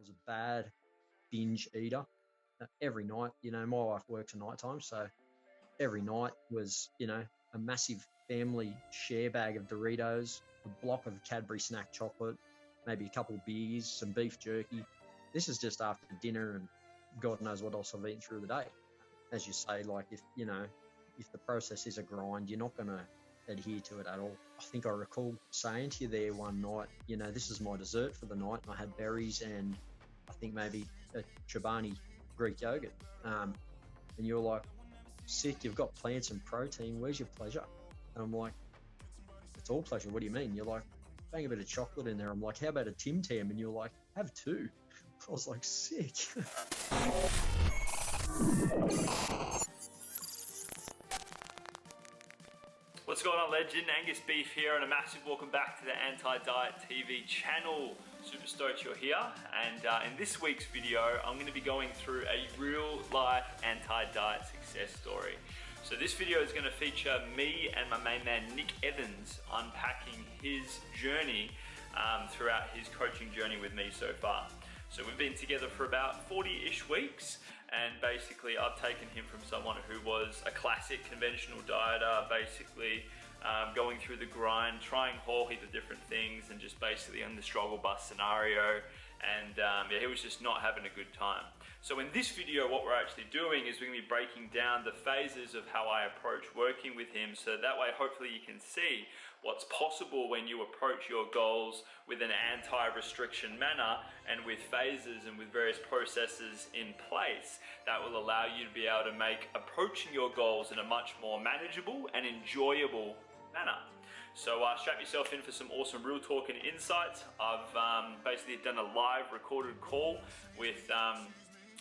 was a bad binge eater. Every night, my wife works at night time, so every night was, a massive family share bag of Doritos, a block of Cadbury snack chocolate, maybe a couple of beers, some beef jerky. This is just after dinner, and God knows what else I've eaten through the day. As you say, like if the process is a grind, you're not going to adhere to it at all. I think I recall saying to you there one night, this is my dessert for the night, and I had berries and I think maybe a Chobani Greek yogurt. And you're like, sick, you've got plants and protein, where's your pleasure? And I'm like, it's all pleasure. What do you mean? You're like, bang a bit of chocolate in there. I'm like, how about a Tim Tam? And you're like, have two. I was like, sick. What's going on, legend? Angus Beef here, and a massive welcome back to the Anti-Diet TV channel. Super stoked you're here, and in this week's video I'm going to be going through a real life anti-diet success story. So this video is going to feature me and my main man Nick Evans unpacking his journey throughout his coaching journey with me so far. So we've been together for about 40-ish weeks, and basically I've taken him from someone who was a classic conventional dieter, basically going through the grind, trying a whole heap of different things, and just basically in the struggle bus scenario, and yeah, he was just not having a good time. So in this video, what we're actually doing is we're going to be breaking down the phases of how I approach working with him, so that way hopefully you can see what's possible when you approach your goals with an anti-restriction manner and with phases and with various processes in place that will allow you to be able to make approaching your goals in a much more manageable and enjoyable manner. So strap yourself in for some awesome real talk and insights. I've basically done a live recorded call with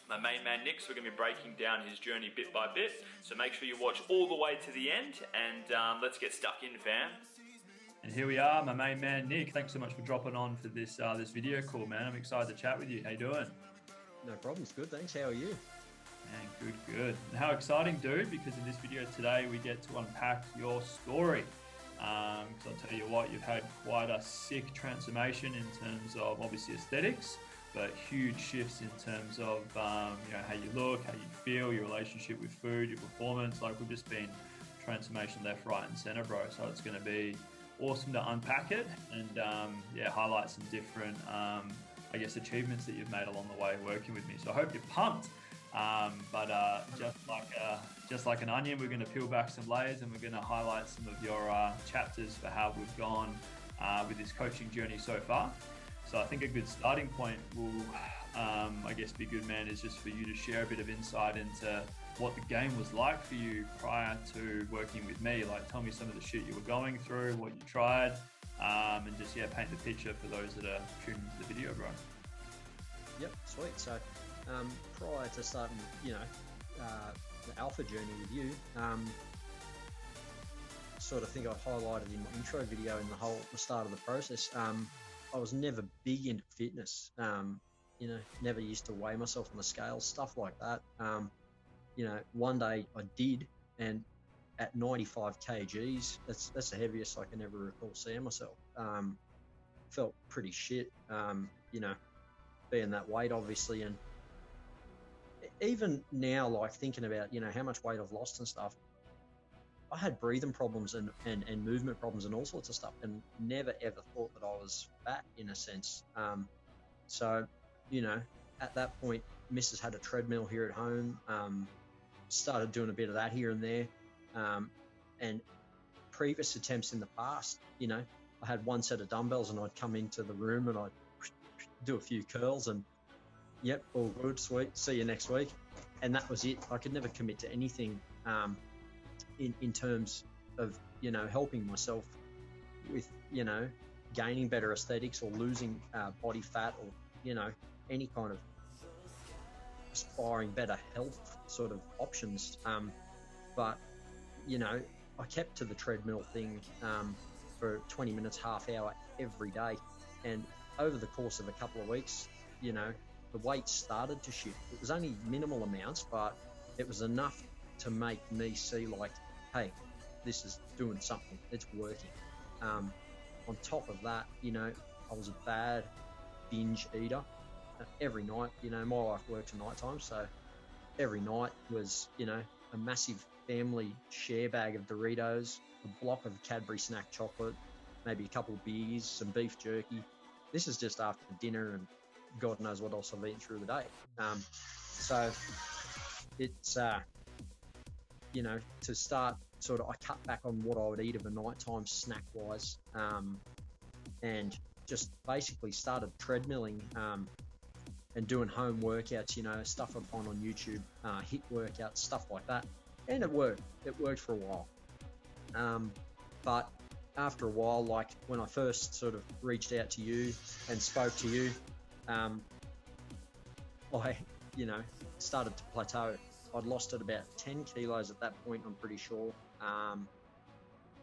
my main man Nick, so we're going to be breaking down his journey bit by bit. So make sure you watch all the way to the end, and let's get stuck in, fam. And here we are, my main man Nick. Thanks so much for dropping on for this this video call, man. I'm excited to chat with you. How you doing? No problems. Good, thanks. How are you? Man, good. And how exciting, dude, because in this video today we get to unpack your story. Because I'll tell you what, you've had quite a sick transformation in terms of obviously aesthetics, but huge shifts in terms of how you look, how you feel, your relationship with food, your performance. Like, we've just been transformation left, right, and center, bro. So it's going to be awesome to unpack it and highlight some different achievements that you've made along the way working with me. So I hope you're pumped. Just like an onion, we're going to peel back some layers and we're going to highlight some of your chapters for how we've gone with this coaching journey so far. So I think a good starting point will, be good, man, is just for you to share a bit of insight into what the game was like for you prior to working with me. Like, tell me some of the shit you were going through, what you tried, and just paint the picture for those that are tuning into the video, bro. Yep, sweet. So prior to starting, the alpha journey with you, sort of think I highlighted in my intro video in the start of the process. I was never big into fitness. Never used to weigh myself on the scale, stuff like that. One day I did, and at 95 kgs, that's the heaviest I can ever recall seeing myself. Felt pretty shit, being that weight, obviously. And even now, like thinking about, how much weight I've lost and stuff, I had breathing problems and movement problems and all sorts of stuff, and never ever thought that I was fat in a sense. So, at that point, Mrs. had a treadmill here at home, started doing a bit of that here and there. And previous attempts in the past, I had one set of dumbbells and I'd come into the room and I'd do a few curls and, yep, all good, sweet, see you next week. And that was it. I could never commit to anything in terms of, helping myself with, gaining better aesthetics or losing body fat or, any kind of aspiring better health sort of options. But, I kept to the treadmill thing for 20 minutes, half hour every day. And over the course of a couple of weeks, the weight started to shift. It was only minimal amounts, but it was enough to make me see like, hey, this is doing something, it's working. On top of that, I was a bad binge eater. every night, my wife works at night time, so every night was, a massive family share bag of Doritos, a block of Cadbury snack chocolate, maybe a couple of beers, some beef jerky. This is just after dinner, and God knows what else I've eaten through the day. So it's, to start sort of, I cut back on what I would eat of a nighttime snack wise, and just basically started treadmilling, and doing home workouts, stuff I'd find on YouTube, HIIT workouts, stuff like that. And it worked for a while. But after a while, like when I first sort of reached out to you and spoke to you, I, started to plateau. I'd lost at about 10 kilos at that point, I'm pretty sure.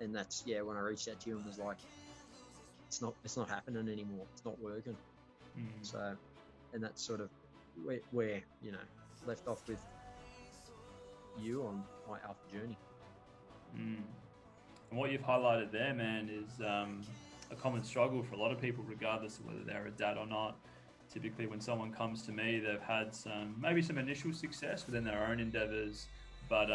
And that's, when I reached out to you and was like, it's not happening anymore. It's not working. So, and that's sort of where left off with you on my alpha journey. And what you've highlighted there, man, is a common struggle for a lot of people, regardless of whether they're a dad or not. Typically, when someone comes to me, they've had maybe some initial success within their own endeavors, but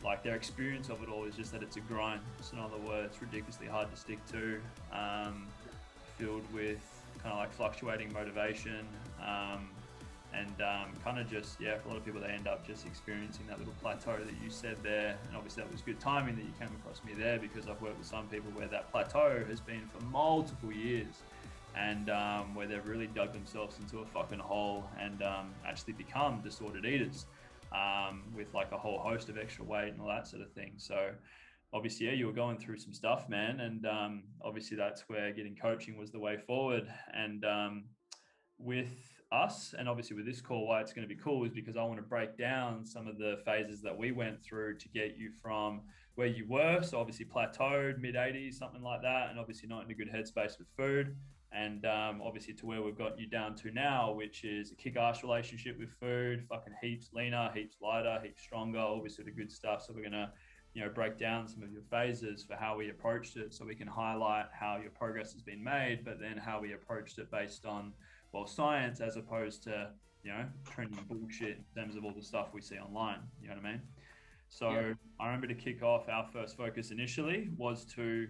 like their experience of it all is just that it's a grind. So in other words, ridiculously hard to stick to, filled with kind of like fluctuating motivation, and kind of just, for a lot of people, they end up just experiencing that little plateau that you said there. And obviously that was good timing that you came across me there, because I've worked with some people where that plateau has been for multiple years, and where they've really dug themselves into a fucking hole and actually become disordered eaters, with like a whole host of extra weight and all that sort of thing. So obviously, you were going through some stuff, man, and obviously that's where getting coaching was the way forward. And with us, and obviously with this call, why it's going to be cool is because I want to break down some of the phases that we went through to get you from where you were, so obviously plateaued, mid-80s, something like that, and obviously not in a good headspace with food, and obviously to where we've got you down to now, which is a kick-ass relationship with food, fucking heaps leaner, heaps lighter, heaps stronger, all this sort of good stuff. So we're going to break down some of your phases for how we approached it, so we can highlight how your progress has been made, but then how we approached it based on, science, as opposed to, trending bullshit in terms of all the stuff we see online. You know what I mean? So I remember to kick off, our first focus initially was to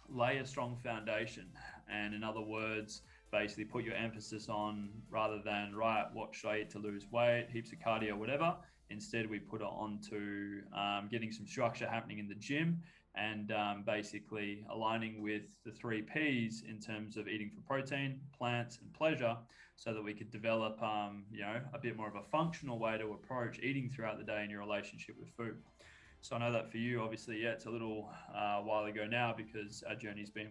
lay a strong foundation. And in other words, basically put your emphasis on, rather than, right, what should I eat to lose weight, heaps of cardio, whatever. Instead, we put it on to getting some structure happening in the gym, and basically aligning with the 3 Ps in terms of eating for protein, plants, and pleasure, so that we could develop, a bit more of a functional way to approach eating throughout the day in your relationship with food. So I know that for you, obviously, it's a little while ago now, because our journey's been,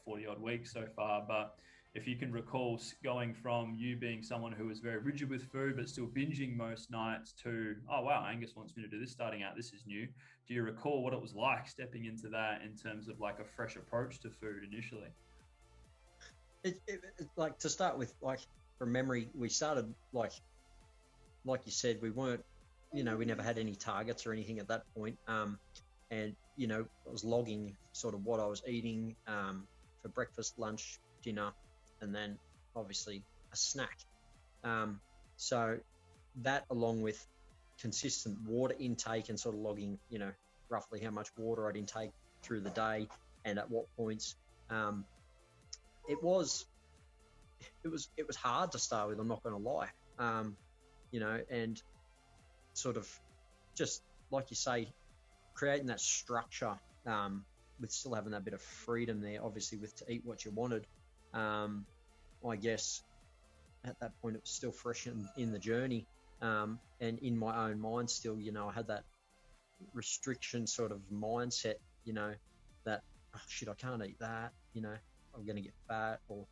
40 odd weeks so far. But if you can recall going from you being someone who was very rigid with food, but still binging most nights, to, oh, wow, Angus wants me to do this starting out. This is new. Do you recall what it was like stepping into that in terms of like a fresh approach to food initially? Like, to start with, like, from memory, we started like you said, we weren't, we never had any targets or anything at that point. And, I was logging sort of what I was eating for breakfast, lunch, dinner, and then obviously a snack. So that, along with consistent water intake and sort of logging, roughly how much water I'd intake through the day and at what points. It was hard to start with, I'm not going to lie. And sort of, just like you say, creating that structure, with still having that bit of freedom there, obviously, with to eat what you wanted. I guess at that point it was still fresh in the journey, and in my own mind still, I had that restriction sort of mindset, that, oh shit, I can't eat that, I'm going to get fat, or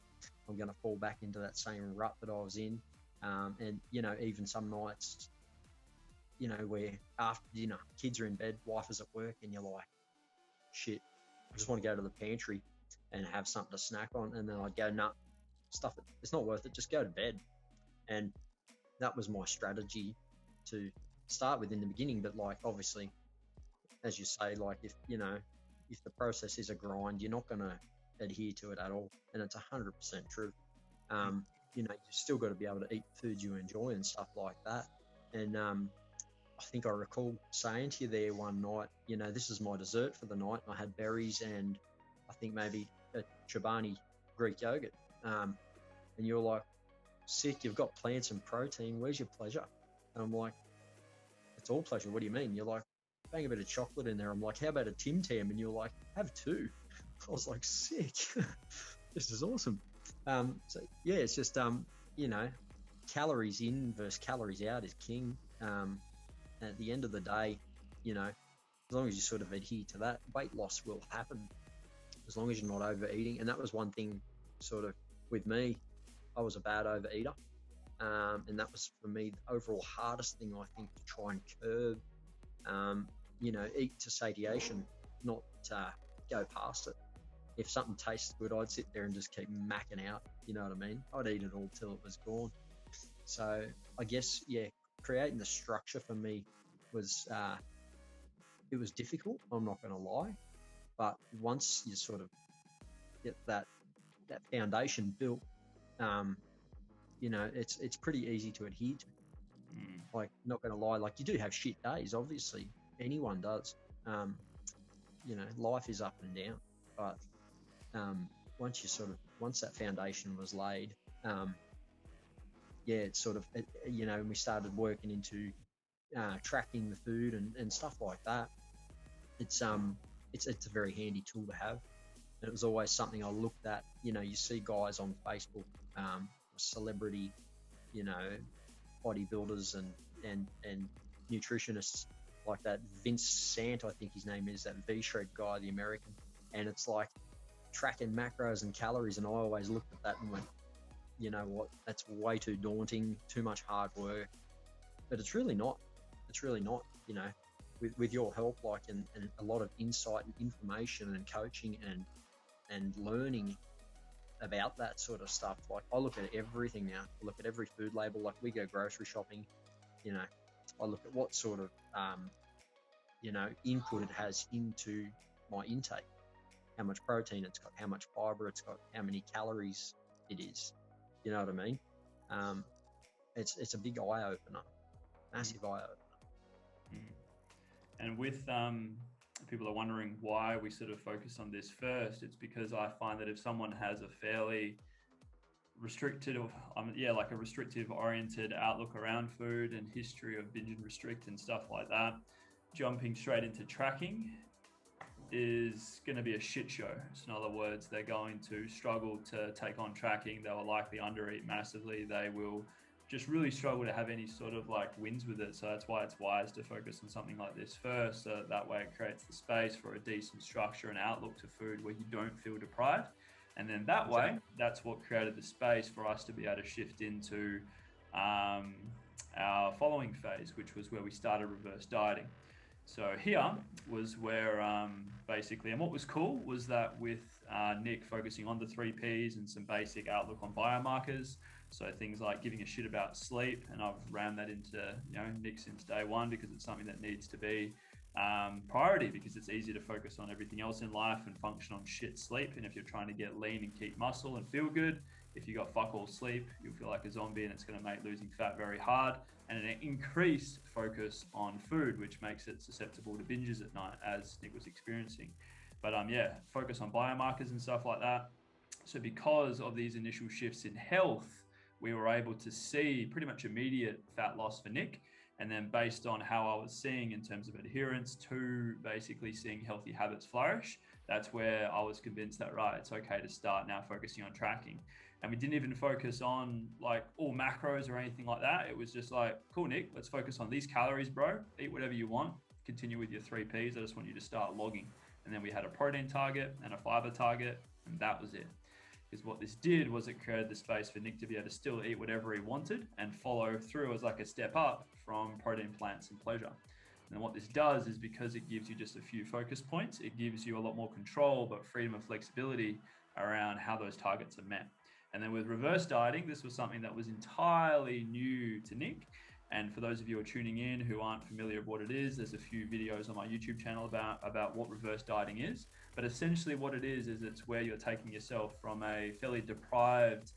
I'm going to fall back into that same rut that I was in. And, even some nights, where after dinner, kids are in bed, wife is at work, and you're like, shit, I just want to go to the pantry and have something to snack on. And then I'd go, nah, stuff it, it's not worth it, just go to bed. And that was my strategy to start with in the beginning. But like, obviously, as you say, like, if the process is a grind, you're not going to adhere to it at all. And it's 100% true. you still got to be able to eat food you enjoy and stuff like that. And I think I recall saying to you there one night, this is my dessert for the night. And I had berries and I think maybe a Chobani Greek yogurt. And you're like, sick, you've got plants and protein. Where's your pleasure? And I'm like, it's all pleasure. What do you mean? You're like, bang a bit of chocolate in there. I'm like, how about a Tim Tam? And you're like, have two. I was like, sick. This is awesome. So yeah, it's just, calories in versus calories out is king. At the end of the day, as long as you sort of adhere to that, weight loss will happen as long as you're not overeating. And that was one thing sort of with me. I was a bad overeater. And that was for me the overall hardest thing, I think, to try and curb. Eat to satiation, not go past it. If something tastes good, I'd sit there and just keep macking out. You know what I mean? I'd eat it all till it was gone. So I guess, creating the structure for me was, it was difficult. I'm not going to lie. But once you sort of get that foundation built, it's pretty easy to adhere to. Like, not going to lie, like you do have shit days, obviously. Anyone does. Life is up and down. But once that foundation was laid, it's sort of, and we started working into tracking the food and stuff like that. It's a very handy tool to have. And it was always something I looked at. You see guys on Facebook, celebrity, bodybuilders and nutritionists like that. Vince Sant, I think his name is, that V-Shred guy, the American. And it's like tracking macros and calories. And I always looked at that and went, you know what, that's way too daunting, too much hard work. But it's really not. It's really not, with your help, like, and a lot of insight and information and coaching and learning about that sort of stuff. Like, I look at everything now. I look at every food label. Like, we go grocery shopping, I look at what sort of, input it has into my intake, how much protein it's got, how much fiber it's got, how many calories it is. You know what I mean? It's a big eye opener, massive eye opener. And with people are wondering why we sort of focus on this first, it's because I find that if someone has a fairly restricted, like a restrictive oriented outlook around food and history of binge and restrict and stuff like that, jumping straight into tracking is going to be a shit show. So in other words, they're going to struggle to take on tracking. They will likely undereat massively. They will just really struggle to have any sort of like wins with it. So that's why it's wise to focus on something like this first. So that way it creates the space for a decent structure and outlook to food where you don't feel deprived. And then that way, that's what created the space for us to be able to shift into our following phase, which was where we started reverse dieting. So here was where basically, and what was cool was that with Nick focusing on the 3 Ps and some basic outlook on biomarkers, so things like giving a shit about sleep, and I've rammed that into Nick since day one because it's something that needs to be priority, because it's easy to focus on everything else in life and function on shit sleep. And if you're trying to get lean and keep muscle and feel good, if you got fuck all sleep, you'll feel like a zombie, and it's going to make losing fat very hard. And an increased focus on food, which makes it susceptible to binges at night, as Nick was experiencing. But focus on biomarkers and stuff like that. So because of these initial shifts in health, we were able to see pretty much immediate fat loss for Nick. And then based on how I was seeing in terms of adherence to basically seeing healthy habits flourish, that's where I was convinced that, right, it's okay to start now focusing on tracking. And we didn't even focus on like all macros or anything like that. It was just like, cool, Nick, let's focus on these calories, bro. Eat whatever you want. Continue with your 3 Ps. I just want you to start logging. And then we had a protein target and a fiber target, and that was it. Because what this did was it created the space for Nick to be able to still eat whatever he wanted and follow through as like a step up from protein, plants, and pleasure. And what this does is, because it gives you just a few focus points, it gives you a lot more control, but freedom and flexibility around how those targets are met. And then with reverse dieting, this was something that was entirely new to Nick. And for those of you who are tuning in who aren't familiar with what it is, there's a few videos on my YouTube channel about what reverse dieting is. But essentially what it is it's where you're taking yourself from a fairly deprived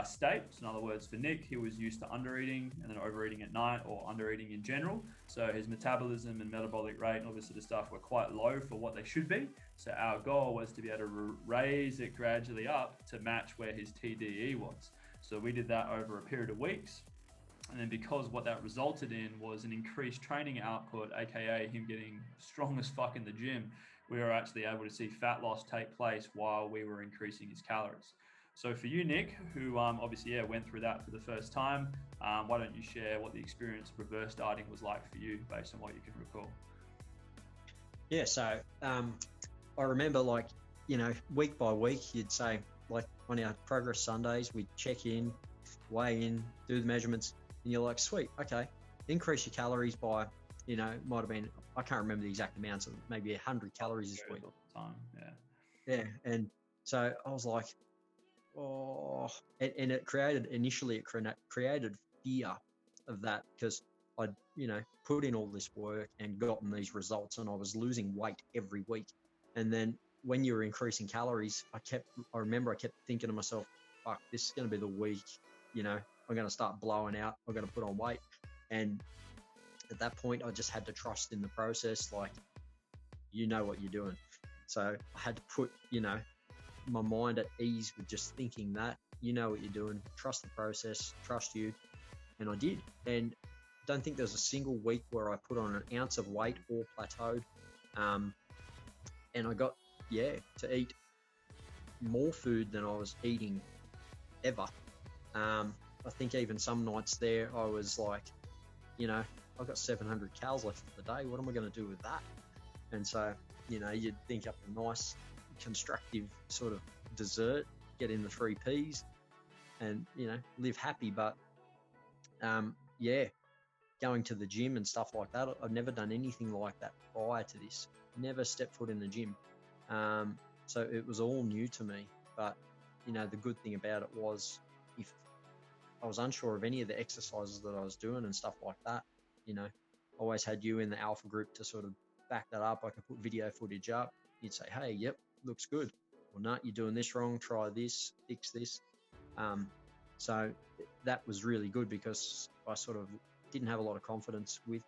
state. So in other words, for Nick, he was used to undereating and then overeating at night, or undereating in general. So his metabolism and metabolic rate and all this sort of stuff were quite low for what they should be. So our goal was to be able to raise it gradually up to match where his TDE was. So we did that over a period of weeks. And then because what that resulted in was an increased training output, aka him getting strong as fuck in the gym, we were actually able to see fat loss take place while we were increasing his calories. So for you, Nick, who obviously went through that for the first time, why don't you share what the experience of reverse dieting was like for you based on what you can recall? Yeah, so I remember, like, week by week, you'd say, like, on our progress Sundays, we'd check in, weigh in, do the measurements, and you're like, sweet, okay, increase your calories by, might have been, I can't remember the exact amounts, maybe 100 calories this week. Time, yeah. And so I was like, oh, and it created fear of that, because I'd, put in all this work and gotten these results, and I was losing weight every week. And then when you were increasing calories, I remember I kept thinking to myself, fuck, this is going to be the week, I'm going to start blowing out. I'm going to put on weight. And at that point, I just had to trust in the process. Like, you know what you're doing. So I had to put, my mind at ease with just thinking that, you know what you're doing, trust the process, trust you. And I did. And I don't think there's a single week where I put on an ounce of weight or plateaued. And I got, to eat more food than I was eating ever. I think even some nights there, I was like, I've got 700 calories left for the day. What am I going to do with that? And so, you'd think up a nice constructive sort of dessert, get in the 3 Ps and, live happy. But, going to the gym and stuff like that, I've never done anything like that prior to this. Never stepped foot in the gym. So it was all new to me. But, the good thing about it was, if I was unsure of any of the exercises that I was doing and stuff like that, I always had you in the alpha group to sort of back that up. I could put video footage up. You'd say, hey, yep, looks good. Or no, you're doing this wrong. Try this, fix this. So that was really good, because I sort of didn't have a lot of confidence with,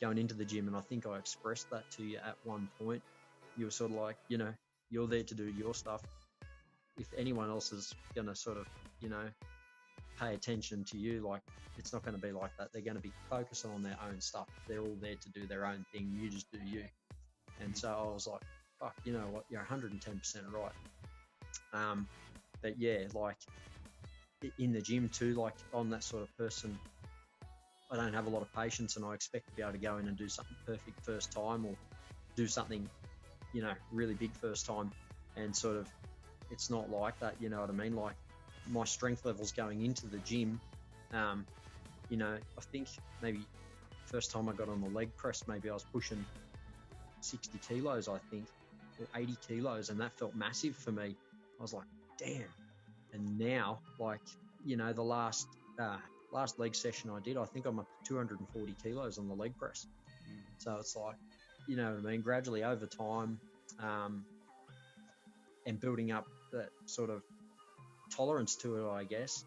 going into the gym. And I think I expressed that to you at one point. You were sort of like, you're there to do your stuff. If anyone else is going to sort of, pay attention to you, like, it's not going to be like that. They're going to be focusing on their own stuff. They're all there to do their own thing. You just do you. And so I was like, fuck, you know what? You're 110% right. But yeah, like in the gym too, like I'm that sort of person. I don't have a lot of patience, and I expect to be able to go in and do something perfect first time, or do something, really big first time. And sort of, it's not like that, you know what I mean? Like, my strength levels going into the gym, I think maybe first time I got on the leg press, maybe I was pushing 60 kilos, I think, or 80 kilos, and that felt massive for me. I was like, damn. And now, like, the last leg session I did, I think I'm up to 240 kilos on the leg press. So it's like, you know what I mean, gradually over time, and building up that sort of tolerance to it, I guess,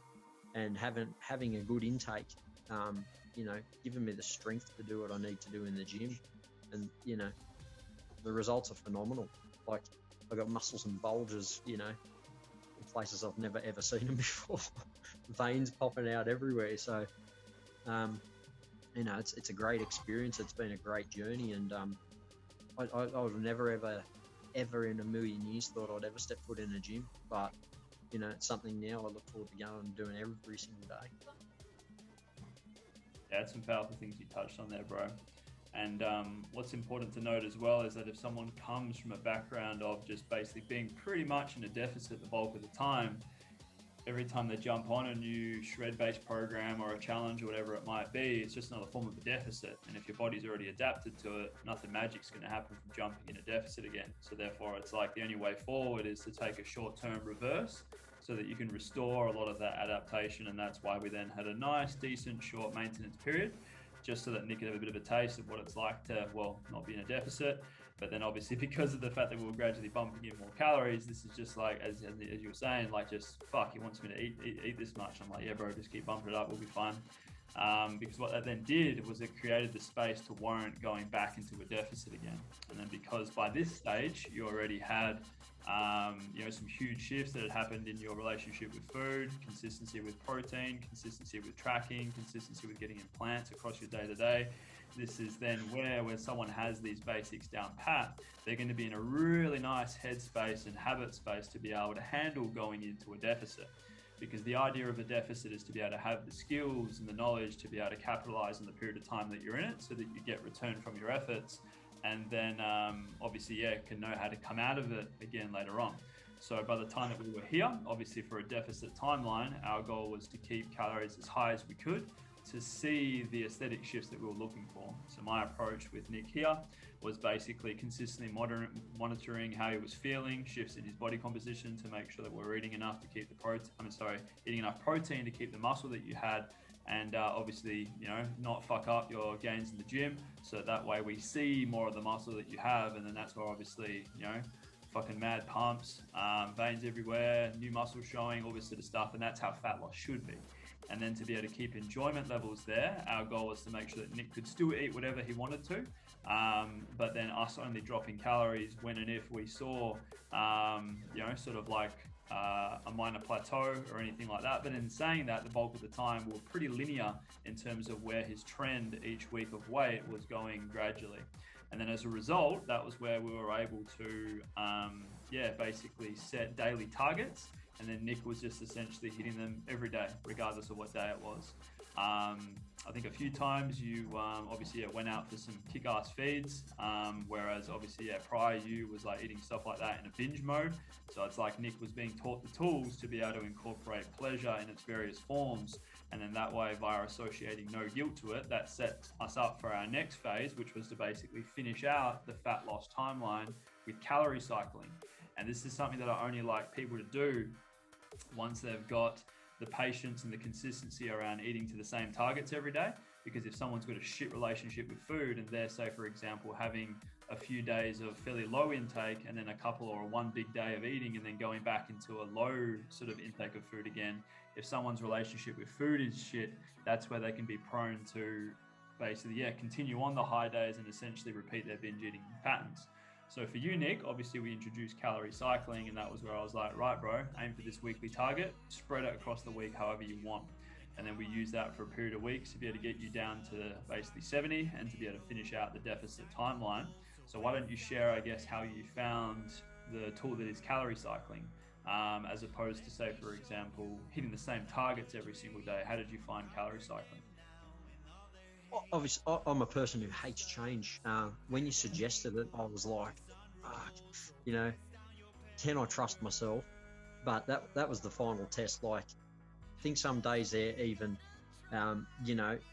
and having a good intake, giving me the strength to do what I need to do in the gym. And, the results are phenomenal. Like, I got muscles and bulges, in places I've never ever seen them before. Veins popping out everywhere. So, it's a great experience. It's been a great journey, and I would never ever in a million years thought I'd ever step foot in a gym, but it's something now I look forward to going and doing every single day. Yeah, it's some powerful things you touched on there, bro. And what's important to note as well is that if someone comes from a background of just basically being pretty much in a deficit the bulk of the time, every time they jump on a new shred-based program or a challenge or whatever it might be, it's just another form of a deficit. And if your body's already adapted to it, nothing magic's going to happen from jumping in a deficit again. So therefore, it's like the only way forward is to take a short-term reverse so that you can restore a lot of that adaptation. And that's why we then had a nice, decent, short maintenance period, just so that Nick could have a bit of a taste of what it's like to, well, not be in a deficit. But then obviously because of the fact that we were gradually bumping in more calories, this is just like, as you were saying, like, just fuck, he wants me to eat this much. I'm like, yeah, bro, just keep bumping it up, we'll be fine. Because what that then did was it created the space to warrant going back into a deficit again. And then because by this stage you already had some huge shifts that had happened in your relationship with food, consistency with protein, consistency with tracking, consistency with getting in plants across your day-to-day. This is then where someone has these basics down pat, they're going to be in a really nice headspace and habit space to be able to handle going into a deficit. Because the idea of a deficit is to be able to have the skills and the knowledge to be able to capitalize on the period of time that you're in it so that you get return from your efforts, and then obviously can know how to come out of it again later on. So by the time that we were here, obviously for a deficit timeline, our goal was to keep calories as high as we could to see the aesthetic shifts that we were looking for. So my approach with Nick here was basically consistently monitoring how he was feeling, shifts in his body composition to make sure that we're eating enough to keep the eating enough protein to keep the muscle that you had, and obviously, not fuck up your gains in the gym, so that way we see more of the muscle that you have, and then that's where obviously, fucking mad pumps, veins everywhere, new muscle showing, all this sort of stuff, and that's how fat loss should be. And then to be able to keep enjoyment levels there, our goal was to make sure that Nick could still eat whatever he wanted to, but then us only dropping calories when and if we saw, sort of like a minor plateau or anything like that. But in saying that, the bulk of the time we were pretty linear in terms of where his trend each week of weight was going gradually. And then as a result, that was where we were able to, basically set daily targets. And then Nick was just essentially hitting them every day, regardless of what day it was. I think a few times you obviously went out for some kick-ass feeds, whereas obviously prior you was like eating stuff like that in a binge mode. So it's like Nick was being taught the tools to be able to incorporate pleasure in its various forms, and then that way, via associating no guilt to it, that set us up for our next phase, which was to basically finish out the fat loss timeline with calorie cycling. And this is something that I only like people to do once they've got the patience and the consistency around eating to the same targets every day. Because if someone's got a shit relationship with food and they're, say, for example, having a few days of fairly low intake and then a couple or one big day of eating and then going back into a low sort of intake of food again, if someone's relationship with food is shit, that's where they can be prone to basically, continue on the high days and essentially repeat their binge eating patterns. So for you, Nick, obviously we introduced calorie cycling, and that was where I was like, right, bro, aim for this weekly target, spread it across the week however you want. And then we use that for a period of weeks to be able to get you down to basically 70 and to be able to finish out the deficit timeline. So why don't you share, I guess, how you found the tool that is calorie cycling, as opposed to, say, for example, hitting the same targets every single day. How did you find calorie cycling? Obviously, I'm a person who hates change. When you suggested it, I was like, can I trust myself? But that was the final test. Like, I think some days there even, I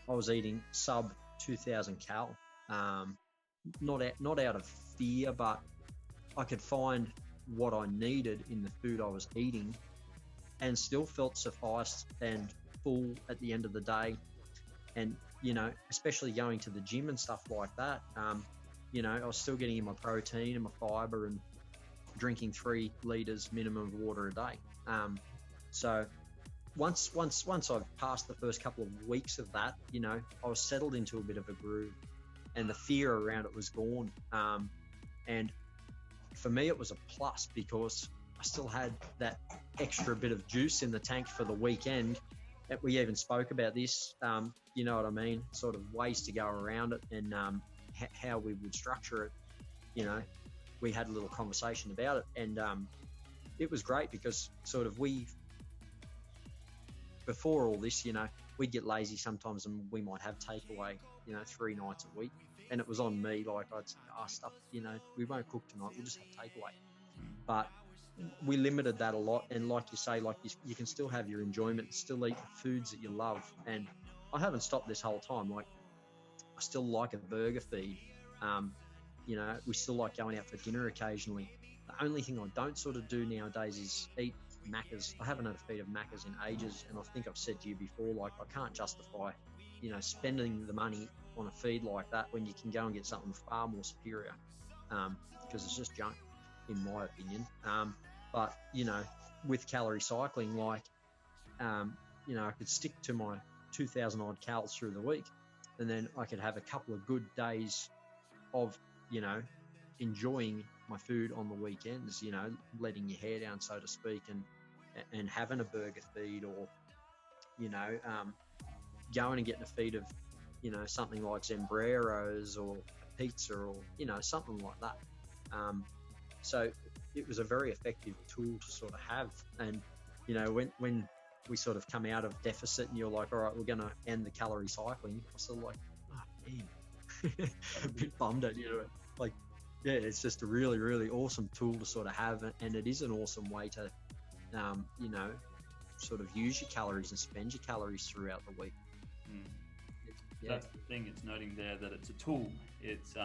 was eating sub 2,000 cal. Not out of fear, but I could find what I needed in the food I was eating, and still felt sufficed and full at the end of the day. And especially going to the gym and stuff like that, I was still getting in my protein and my fiber and drinking 3 liters minimum of water a day. So once I've passed the first couple of weeks of that, I was settled into a bit of a groove, and the fear around it was gone. And for me, it was a plus because I still had that extra bit of juice in the tank for the weekend. We even spoke about this, you know what I mean, sort of ways to go around it, and how we would structure it. We had a little conversation about it, and it was great because sort of before all this, we'd get lazy sometimes and we might have takeaway, 3 nights a week, and it was on me. Like, I'd say, stuff, we won't cook tonight, we'll just have takeaway. But we limited that a lot, and like you say, like you can still have your enjoyment, still eat the foods that you love. And I haven't stopped this whole time. Like, I still like a burger feed. We still like going out for dinner occasionally. The only thing I don't sort of do nowadays is eat Macca's. I haven't had a feed of Macca's in ages, and I think I've said to you before, like, I can't justify, spending the money on a feed like that when you can go and get something far more superior. because it's just junk, in my opinion. But with calorie cycling, like, I could stick to my 2,000 odd calories through the week, and then I could have a couple of good days of, enjoying my food on the weekends, letting your hair down, so to speak, and having a burger feed, or, going and getting a feed of, something like Zambreros or pizza, or, something like that. So it was a very effective tool to sort of have. And, when we sort of come out of deficit and you're like, all right, we're going to end the calorie cycling, I was sort of like, oh, man, a bit bummed at like, yeah, it's just a really, really awesome tool to sort of have. And it is an awesome way to, sort of use your calories and spend your calories throughout the week. Yeah. That's the thing, it's noting there that it's a tool. It's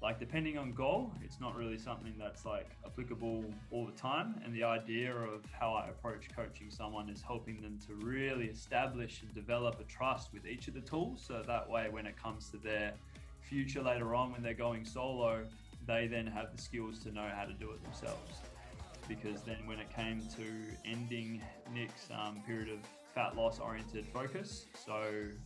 like, depending on goal, it's not really something that's like applicable all the time. And the idea of how I approach coaching someone is helping them to really establish and develop a trust with each of the tools, so that way when it comes to their future later on, when they're going solo, they then have the skills to know how to do it themselves. Because then when it came to ending Nick's period of fat loss oriented focus, so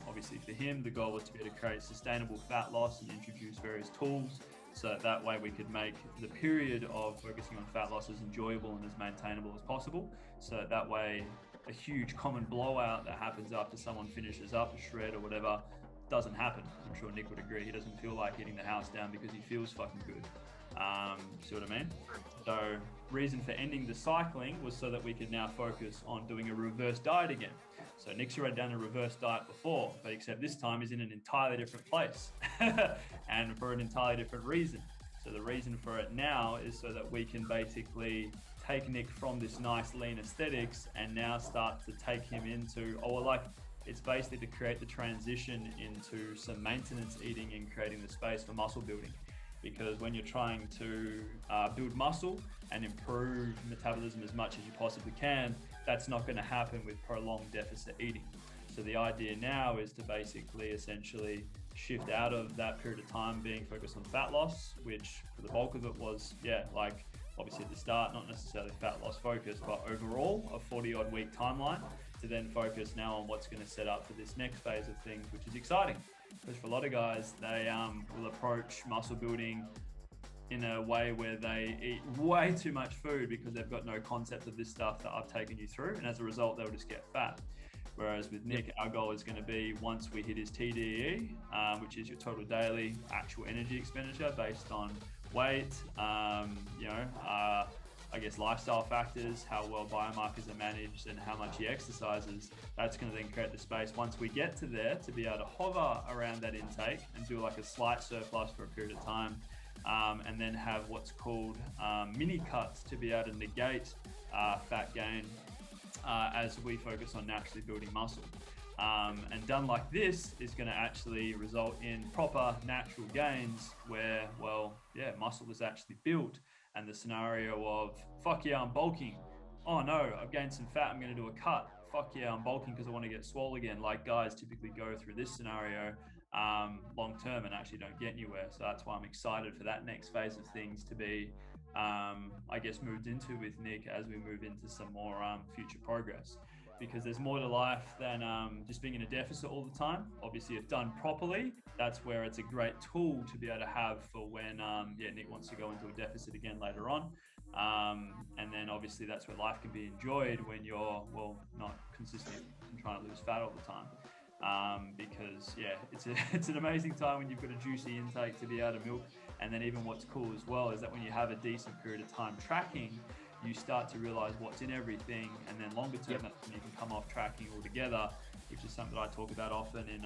obviously for him the goal was to be able to create sustainable fat loss and introduce various tools, so that way we could make the period of focusing on fat loss as enjoyable and as maintainable as possible, so that way a huge common blowout that happens after someone finishes up a shred or whatever doesn't happen. I'm sure Nick would agree. He doesn't feel like hitting the house down because he feels fucking good. See what I mean? So reason for ending the cycling was so that we could now focus on doing a reverse diet again. So Nick's already done a reverse diet before, but except this time he's in an entirely different place and for an entirely different reason. So the reason for it now is so that we can basically take Nick from this nice lean aesthetics and now start to take him into, it's basically to create the transition into some maintenance eating and creating the space for muscle building. Because when you're trying to build muscle and improve metabolism as much as you possibly can, that's not going to happen with prolonged deficit eating. So the idea now is to basically essentially shift out of that period of time being focused on fat loss, which for the bulk of it was, obviously at the start, not necessarily fat loss focused, but overall a 40-odd week timeline, to then focus now on what's going to set up for this next phase of things, which is exciting. Because for a lot of guys, they will approach muscle building in a way where they eat way too much food because they've got no concept of this stuff that I've taken you through, and as a result they'll just get fat. Whereas with Nick, our goal is going to be, once we hit his TDE, which is your total daily actual energy expenditure based on weight, lifestyle factors, how well biomarkers are managed, and how much he exercises, that's going to then create the space once we get to there to be able to hover around that intake and do like a slight surplus for a period of time, and then have what's called mini cuts to be able to negate fat gain as we focus on naturally building muscle. And done like this is going to actually result in proper natural gains where, muscle is actually built. And the scenario of, fuck yeah, I'm bulking. Oh no, I've gained some fat, I'm going to do a cut. Fuck yeah, I'm bulking because I want to get swole again. Like, guys typically go through this scenario long term and actually don't get anywhere. So that's why I'm excited for that next phase of things to be, moved into with Nick as we move into some more future progress. Because there's more to life than just being in a deficit all the time. Obviously, if done properly, that's where it's a great tool to be able to have for when Nick wants to go into a deficit again later on. And then obviously that's where life can be enjoyed when you're, not consistent and trying to lose fat all the time. Because it's an amazing time when you've got a juicy intake to be able to milk. And then even what's cool as well is that when you have a decent period of time tracking, you start to realize what's in everything, and then longer term, that's when you can come off tracking altogether, which is something that I talk about often in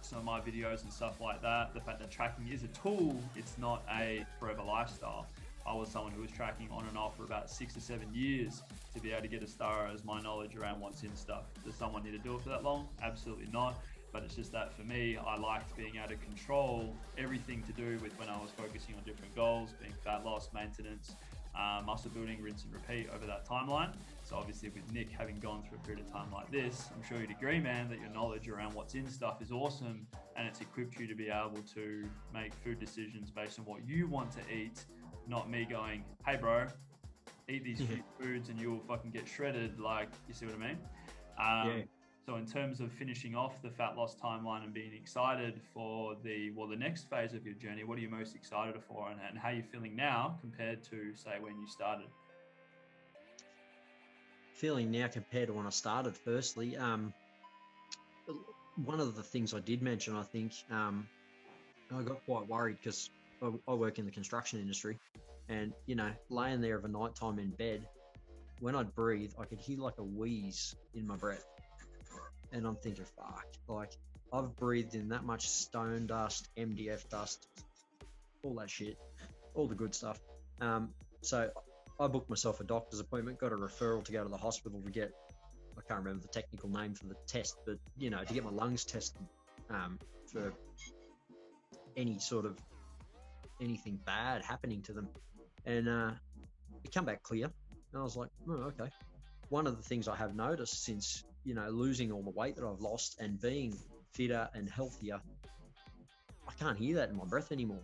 some of my videos and stuff like that. The fact that tracking is a tool, it's not a forever lifestyle. I was someone who was tracking on and off for about 6 or 7 years to be able to get as thorough as my knowledge around what's in stuff. Does someone need to do it for that long? Absolutely not. But it's just that for me, I liked being able to control everything to do with when I was focusing on different goals, being fat loss, maintenance, muscle building, rinse and repeat over that timeline. So obviously with Nick having gone through a period of time like this, I'm sure you'd agree, man, that your knowledge around what's in stuff is awesome, and it's equipped you to be able to make food decisions based on what you want to eat, not me going, hey bro, eat these foods and you'll fucking get shredded. Like, you see what I mean? Yeah. So in terms of finishing off the fat loss timeline and being excited for the next phase of your journey, what are you most excited for, and how are you feeling now compared to, say, when you started? Feeling now compared to when I started, firstly, one of the things I did mention, I think, I got quite worried because I work in the construction industry, and, you know, laying there of a night time in bed, when I'd breathe, I could hear like a wheeze in my breath. And I'm thinking, fuck, like, I've breathed in that much stone dust, MDF dust, all that shit, all the good stuff. So I booked myself a doctor's appointment, got a referral to go to the hospital to get, I can't remember the technical name for the test, but, you know, to get my lungs tested for any sort of anything bad happening to them. And it came back clear. And I was like, oh, okay. One of the things I have noticed since, you know, losing all the weight that I've lost and being fitter and healthier, I can't hear that in my breath anymore.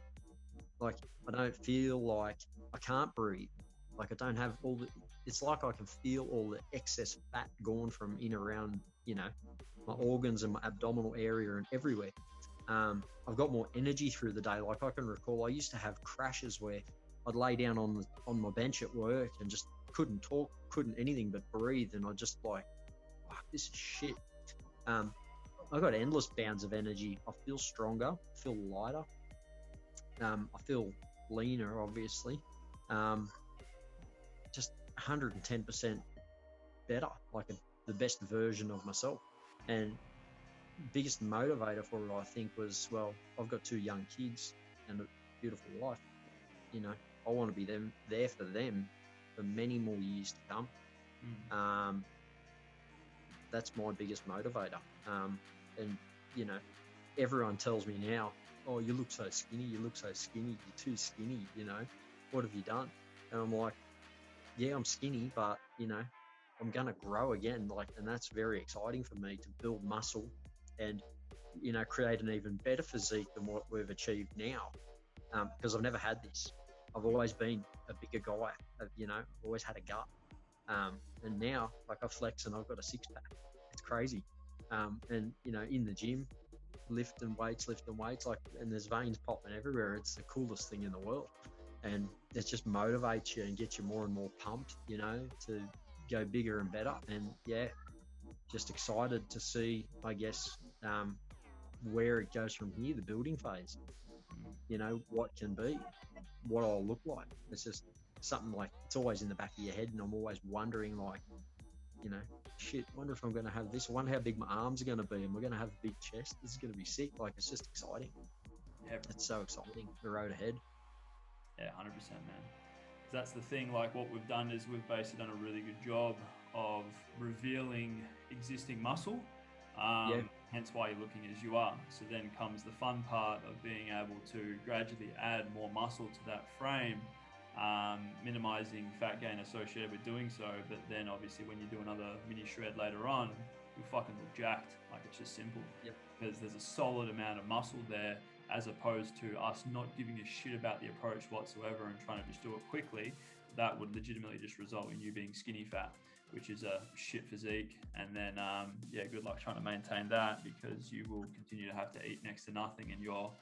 Like, I don't feel like I can't breathe. Like, I don't have all the, it's like I can feel all the excess fat gone from in around, you know, my organs and my abdominal area and everywhere. I've got more energy through the day. Like, I can recall I used to have crashes where I'd lay down on my bench at work and just couldn't talk, couldn't anything but breathe, and I just like, fuck, this is shit. I got endless bounds of energy. I feel stronger, I feel lighter, I feel leaner, obviously, just 110% better, like the best version of myself. And biggest motivator for it, I think, was, well, I've got 2 young kids and a beautiful wife. You know, I want to be there for them for many more years to come. That's my biggest motivator. And, you know, everyone tells me now, oh, you look so skinny, you're too skinny, you know, what have you done? And I'm like, yeah, I'm skinny, but, you know, I'm going to grow again. Like, and that's very exciting for me, to build muscle and, you know, create an even better physique than what we've achieved now. Because I've never had this. I've always been a bigger guy, you know, I've always had a gut. And now, like, I flex and I've got a 6-pack. It's crazy. And, you know, in the gym, lifting weights, like, and there's veins popping everywhere. It's the coolest thing in the world. And it just motivates you and gets you more and more pumped, you know, to go bigger and better. And yeah, just excited to see, I guess, where it goes from here, the building phase, you know, what can be, what I'll look like. It's just something like, it's always in the back of your head, and I'm always wondering, like, you know, shit, wonder if I'm going to have this. I wonder how big my arms are going to be. Am I going to have a big chest? This is going to be sick. Like, it's just exciting. Yeah, it's so exciting, the road ahead. Yeah, 100%, man. That's the thing, like, what we've done is we've basically done a really good job of revealing existing muscle, hence why you're looking as you are. So then comes the fun part of being able to gradually add more muscle to that frame, minimizing fat gain associated with doing so. But then obviously when you do another mini shred later on, you fucking look jacked. Like, it's just simple. Because there's a solid amount of muscle there, as opposed to us not giving a shit about the approach whatsoever and trying to just do it quickly. That would legitimately just result in you being skinny fat, which is a shit physique. And then, good luck trying to maintain that, because you will continue to have to eat next to nothing, and you'll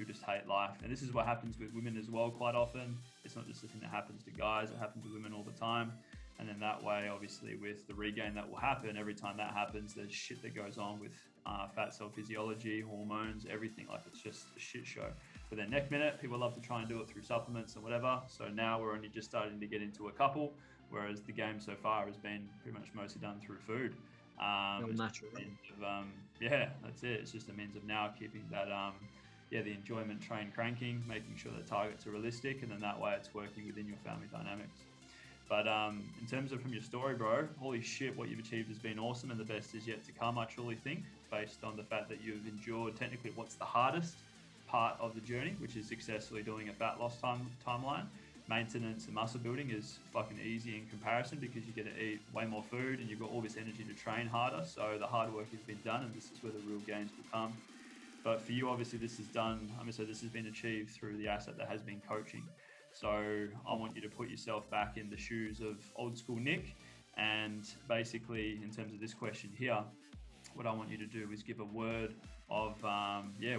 just hate life. And this is what happens with women as well quite often. It's not just a thing that happens to guys, it happens to women all the time. And then that way, obviously, with the regain that will happen, every time that happens, there's shit that goes on with fat cell physiology, hormones, everything. Like, it's just a shit show. But then next minute, people love to try and do it through supplements and whatever. So now we're only just starting to get into a couple, whereas the game so far has been pretty much mostly done through food. Natural. That's it. It's just a means of now keeping that, the enjoyment train cranking, making sure the targets are realistic, and then that way it's working within your family dynamics. But in terms of from your story, bro, holy shit, what you've achieved has been awesome, and the best is yet to come, I truly think, based on the fact that you've endured technically what's the hardest part of the journey, which is successfully doing a fat loss timeline. maintenance and muscle building is fucking easy in comparison, because you get to eat way more food and you've got all this energy to train harder. So the hard work has been done, and this is where the real gains will come. But for you, obviously, this is done. So this has been achieved through the asset that has been coaching. So I want you to put yourself back in the shoes of old school Nick. And basically, in terms of this question here, what I want you to do is give a word of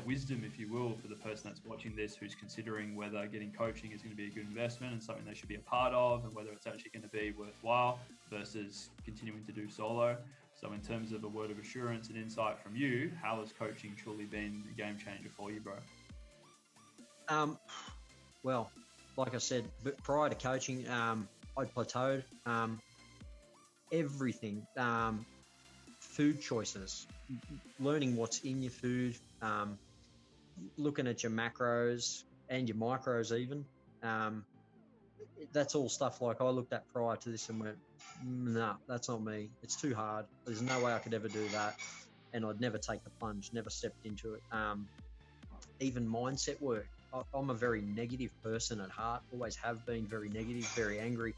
wisdom, if you will, for the person that's watching this, who's considering whether getting coaching is going to be a good investment and something they should be a part of, and whether it's actually going to be worthwhile versus continuing to do solo. So in terms of a word of assurance and insight from you, how has coaching truly been a game changer for you, bro? Well, like I said, but prior to coaching, I'd plateaued. Everything, food choices, learning what's in your food, looking at your macros and your micros even. That's all stuff like I looked at prior to this and went, nah, that's not me. It's too hard. There's no way I could ever do that. And I'd never take the plunge, never stepped into it. Even mindset work. I'm a very negative person at heart, always have been, very negative, very angry.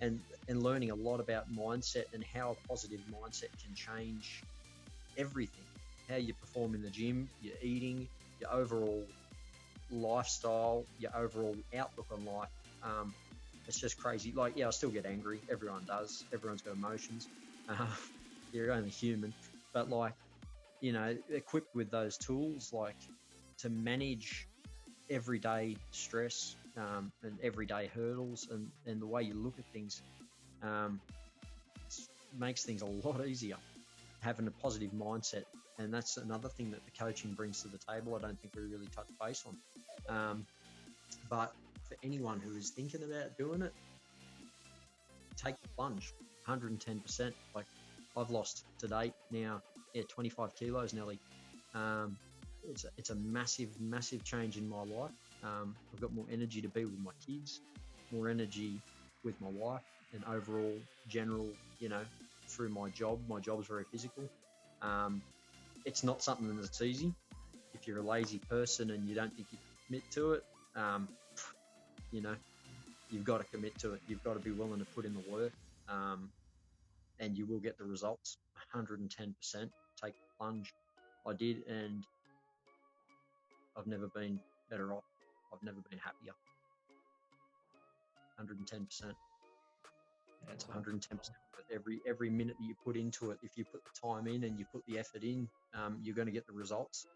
And learning a lot about mindset and how a positive mindset can change everything. How you perform in the gym, your eating, your overall lifestyle, your overall outlook on life. It's just crazy. Like, yeah, I still get angry. Everyone does. Everyone's got emotions. You're only human. But like, you know, equipped with those tools, like to manage everyday stress and everyday hurdles and the way you look at things, makes things a lot easier. Having a positive mindset. And that's another thing that the coaching brings to the table. I don't think we really touch base on. But for anyone who is thinking about doing it, take the plunge, 110%. Like, I've lost to date now, 25 kilos nearly. It's a massive, massive change in my life. I've got more energy to be with my kids, more energy with my wife, and overall general, you know, through my job. My job's very physical. It's not something that's easy. If you're a lazy person and you don't think you can commit to it, you know, you've got to commit to it. You've got to be willing to put in the work, and you will get the results. 110%. Take the plunge. I did, and I've never been better off. I've never been happier. 110%. It's 110%. Every minute that you put into it, if you put the time in and you put the effort in, you're going to get the results.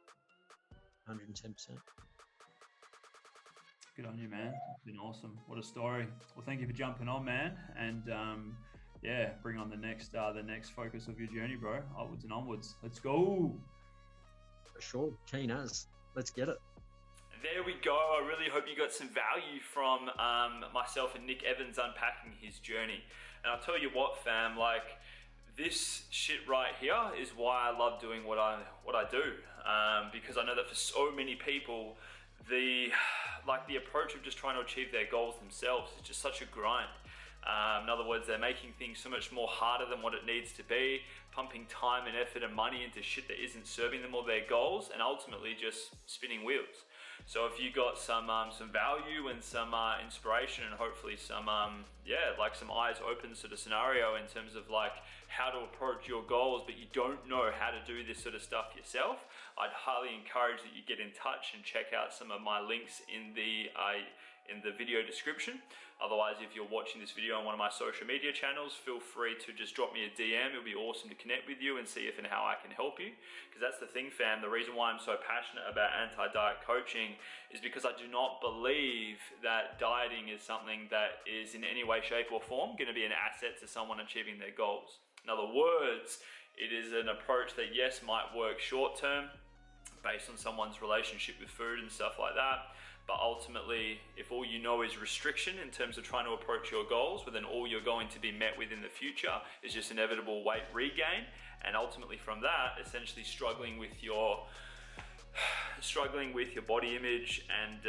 110%. Good on you, man. It's been awesome. What a story. Well, thank you for jumping on, man. And bring on the next focus of your journey, bro. Upwards and onwards. Let's go. For sure. Keen as. Let's get it. There we go. I really hope you got some value from myself and Nick Evans unpacking his journey. And I'll tell you what, fam, like, this shit right here is why I love doing what I do. Because I know that for so many people, the approach of just trying to achieve their goals themselves is just such a grind. In other words, they're making things so much more harder than what it needs to be, pumping time and effort and money into shit that isn't serving them or their goals, and ultimately just spinning wheels. So if you got some value and some inspiration and hopefully some eyes open sort of scenario in terms of like how to approach your goals, but you don't know how to do this sort of stuff yourself, I'd highly encourage that you get in touch and check out some of my links in the video description. Otherwise, if you're watching this video on one of my social media channels, feel free to just drop me a DM. It'll be awesome to connect with you and see if and how I can help you. Because that's the thing, fam. The reason why I'm so passionate about anti-diet coaching is because I do not believe that dieting is something that is in any way, shape or form going to be an asset to someone achieving their goals. In other words, it is an approach that, yes, might work short term based on someone's relationship with food and stuff like that. But ultimately, if all you know is restriction in terms of trying to approach your goals, well, then all you're going to be met with in the future is just inevitable weight regain. And ultimately from that, essentially struggling with your body image and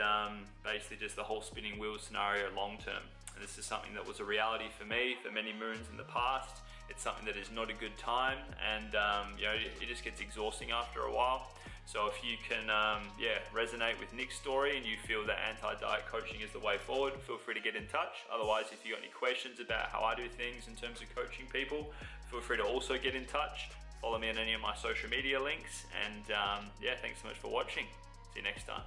basically just the whole spinning wheel scenario long term. And this is something that was a reality for me for many moons in the past. It's something that is not a good time, and it just gets exhausting after a while. So if you can resonate with Nick's story and you feel that anti-diet coaching is the way forward, feel free to get in touch. Otherwise, if you got any questions about how I do things in terms of coaching people, feel free to also get in touch. Follow me on any of my social media links, and thanks so much for watching. See you next time.